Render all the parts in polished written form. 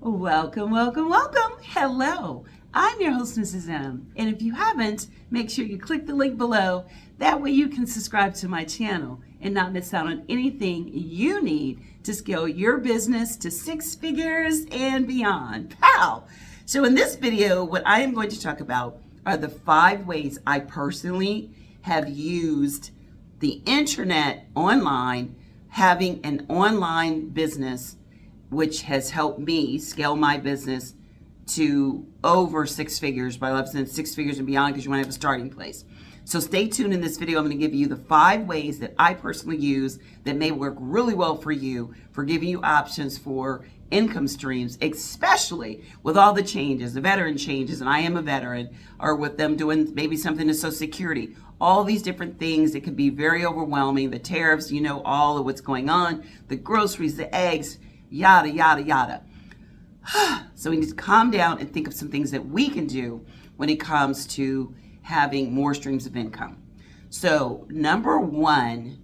Welcome, welcome, welcome. Hello, I'm your host, Mrs. M. And if you haven't, make sure you click the link below. That way you can subscribe to my channel and not miss out on anything you need to scale your business to 6 figures and beyond. Pow! So in this video, what I am going to talk about are the 5 ways I personally have used the internet online, having an online business, which has helped me scale my business to over 6 figures, but I love saying 6 figures and beyond because you want to have a starting place. So stay tuned in this video. I'm going to give you the 5 ways that I personally use that may work really well for you, for giving you options for income streams, especially with all the changes, the veteran changes, and I am a veteran, or with them doing maybe something to Social Security. All these different things that can be very overwhelming. The tariffs, you know, all of what's going on, the groceries, the eggs, yada, yada, yada. So we need to calm down and think of some things that we can do when it comes to having more streams of income. So number 1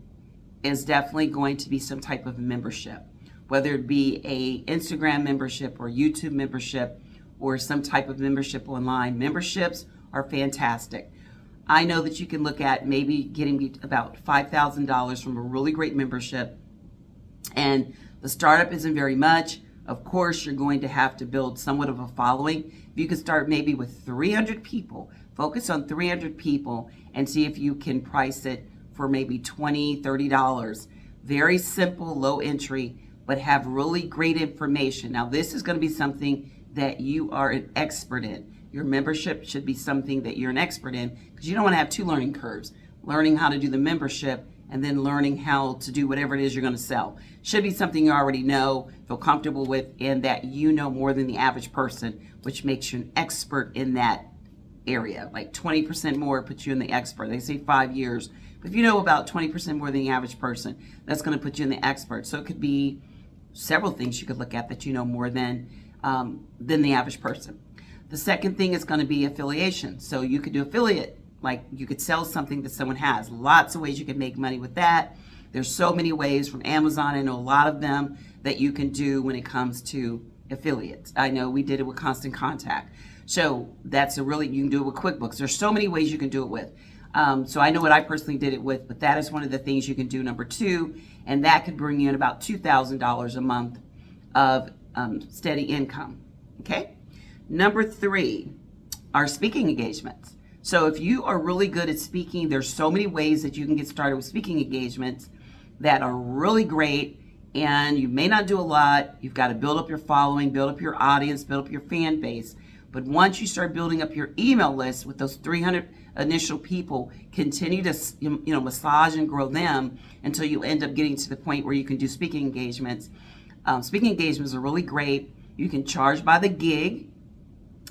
is definitely going to be some type of membership, whether it be a Instagram membership or YouTube membership or some type of membership online. Memberships are fantastic. I know that you can look at maybe getting about $5,000 from a really great membership, and the startup isn't very much. Of course, you're going to have to build somewhat of a following. If you could start maybe with 300 people, focus on 300 people and see if you can price it for maybe $20, $30. Very simple, low entry, but have really great information. Now, this is going to be something that you are an expert in. Your membership should be something that you're an expert in, because you don't want to have 2 learning curves. Learning how to do the membership and then learning how to do whatever it is you're going to sell. Should be something you already know, feel comfortable with, and that you know more than the average person, which makes you an expert in that area. Like 20% more puts you in the expert. They say 5 years, but if you know about 20% more than the average person, that's going to put you in the expert. So it could be several things you could look at that you know more than the average person. The second thing is going to be affiliation. So you could do affiliate. Like you could sell something that someone has. Lots of ways you can make money with that. There's so many ways from Amazon. I know a lot of them that you can do when it comes to affiliates. I know we did it with Constant Contact. So that's you can do it with QuickBooks. There's so many ways you can do it with. So I know what I personally did it with, but that is one of the things you can do, number 2, and that could bring you in about $2,000 a month of steady income. Okay? Number 3 are speaking engagements. So if you are really good at speaking, there's so many ways that you can get started with speaking engagements that are really great, and you may not do a lot. You've got to build up your following, build up your audience, build up your fan base. But once you start building up your email list with those 300 initial people, continue to massage and grow them until you end up getting to the point where you can do speaking engagements. Speaking engagements are really great. You can charge by the gig,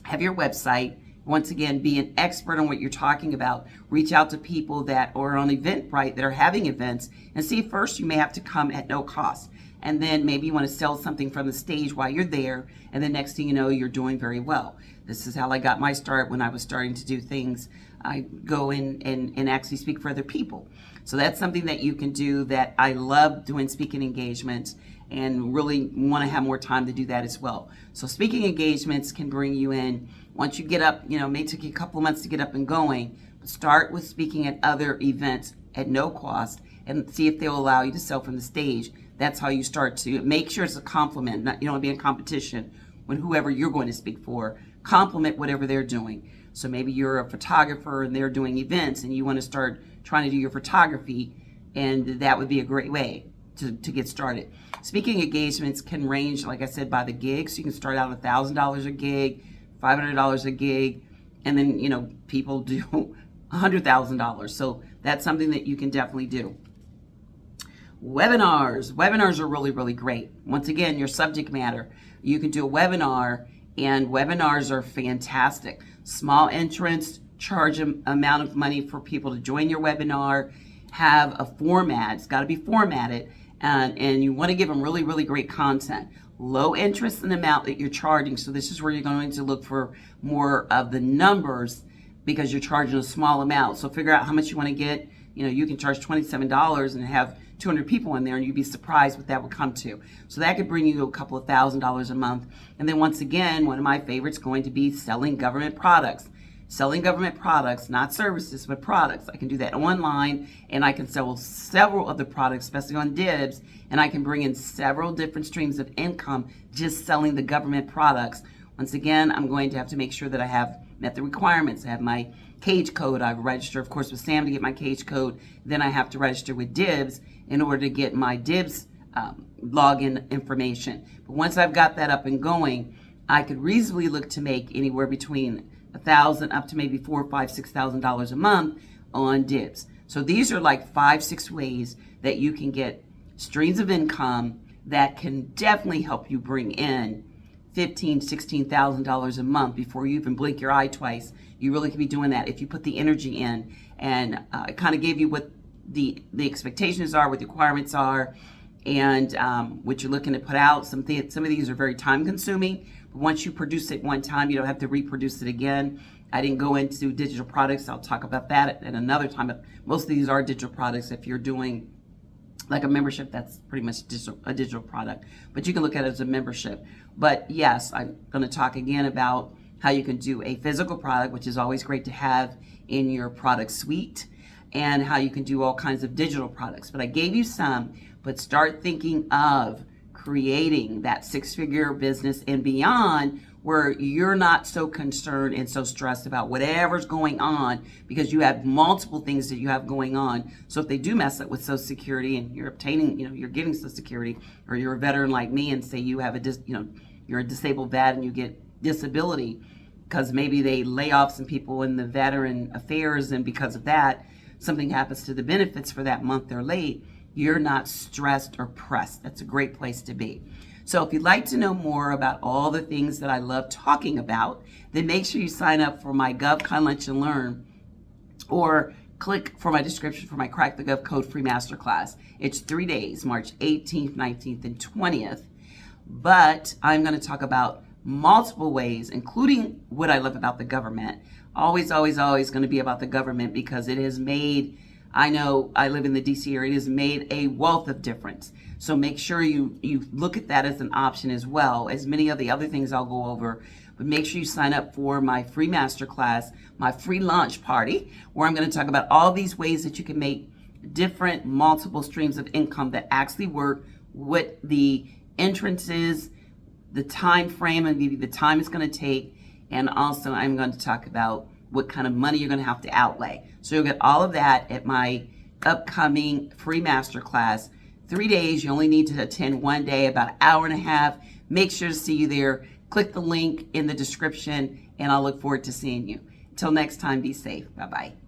have your website. Once again, be an expert on what you're talking about. Reach out to people that are on Eventbrite that are having events and see first you may have to come at no cost. And then maybe you want to sell something from the stage while you're there, and the next thing you know, you're doing very well. This is how I got my start when I was starting to do things. I go in and actually speak for other people. So that's something that you can do that I love doing, speaking engagements, and really want to have more time to do that as well. So speaking engagements can bring you in. Once you get up, it may take you a couple of months to get up and going, but start with speaking at other events at no cost and see if they'll allow you to sell from the stage. That's how you start to make sure it's a compliment. You don't want to be in competition when whoever you're going to speak for. Compliment whatever they're doing. So maybe you're a photographer and they're doing events and you want to start trying to do your photography, and that would be a great way to get started. Speaking engagements can range, like I said, by the gig. So you can start out at $1,000 a gig, $500 a gig, and then people do $100,000. So that's something that you can definitely do. Webinars are really, really great. Once again, your subject matter. You can do a webinar, and webinars are fantastic. Small entrance, charge an amount of money for people to join your webinar. Have a format. It's got to be formatted, and you want to give them really, really great content. Low interest in the amount that you're charging. So this is where you're going to look for more of the numbers because you're charging a small amount. So figure out how much you want to get. You can charge $27 and have 200 people in there, and you'd be surprised what that would come to. So that could bring you a couple of $1,000s a month. And then once again, one of my favorites going to be selling government products. Selling government products, not services, but products. I can do that online, and I can sell several of the products, especially on Dibs, and I can bring in several different streams of income just selling the government products. Once again, I'm going to have to make sure that I have met the requirements. I have my cage code. I register, of course, with Sam to get my cage code. Then I have to register with Dibs in order to get my Dibs login information. But once I've got that up and going, I could reasonably look to make anywhere between $1,000 up to maybe $4,000, $5,000, $6,000 a month on Dibs. So these are like 5-6 ways that you can get streams of income that can definitely help you bring in $15,000, $16,000 a month before you even blink your eye twice. You really can be doing that if you put the energy in. And I kind of gave you what the expectations are, what the requirements are, and what you're looking to put out. Some of these are very time consuming. But once you produce it one time, you don't have to reproduce it again. I didn't go into digital products. I'll talk about that at another time. But most of these are digital products. If you're doing like a membership, that's pretty much a digital product. But you can look at it as a membership. But yes, I'm going to talk again about how you can do a physical product, which is always great to have in your product suite, and how you can do all kinds of digital products. But I gave you some, but start thinking of creating that 6-figure business and beyond, where you're not so concerned and so stressed about whatever's going on, because you have multiple things that you have going on. So if they do mess up with Social Security and you're obtaining, you're getting Social Security, or you're a veteran like me and say you have you're a disabled vet and you get disability because maybe they lay off some people in the veteran affairs, and because of that, something happens to the benefits for that month they're late, you're not stressed or pressed. That's a great place to be. So if you'd like to know more about all the things that I love talking about, then make sure you sign up for my GovCon Lunch and Learn, or click for my description for my Crack the Gov Code free masterclass. It's 3 days, March 18th, 19th, and 20th. But I'm going to talk about multiple ways, including what I love about the government. Always, always, always going to be about the government, because it has made, I know I live in the DC area, it has made a wealth of difference. So make sure you look at that as an option as well as many of the other things I'll go over. But make sure you sign up for my free masterclass, my free launch party, where I'm going to talk about all these ways that you can make different multiple streams of income that actually work, what the entrance is, the time frame, and maybe the time it's going to take. And also I'm going to talk about what kind of money you're going to have to outlay. So you'll get all of that at my upcoming free masterclass. 3 days. You only need to attend 1 day, about an hour and a half. Make sure to see you there. Click the link in the description, and I'll look forward to seeing you. Until next time, be safe. Bye-bye.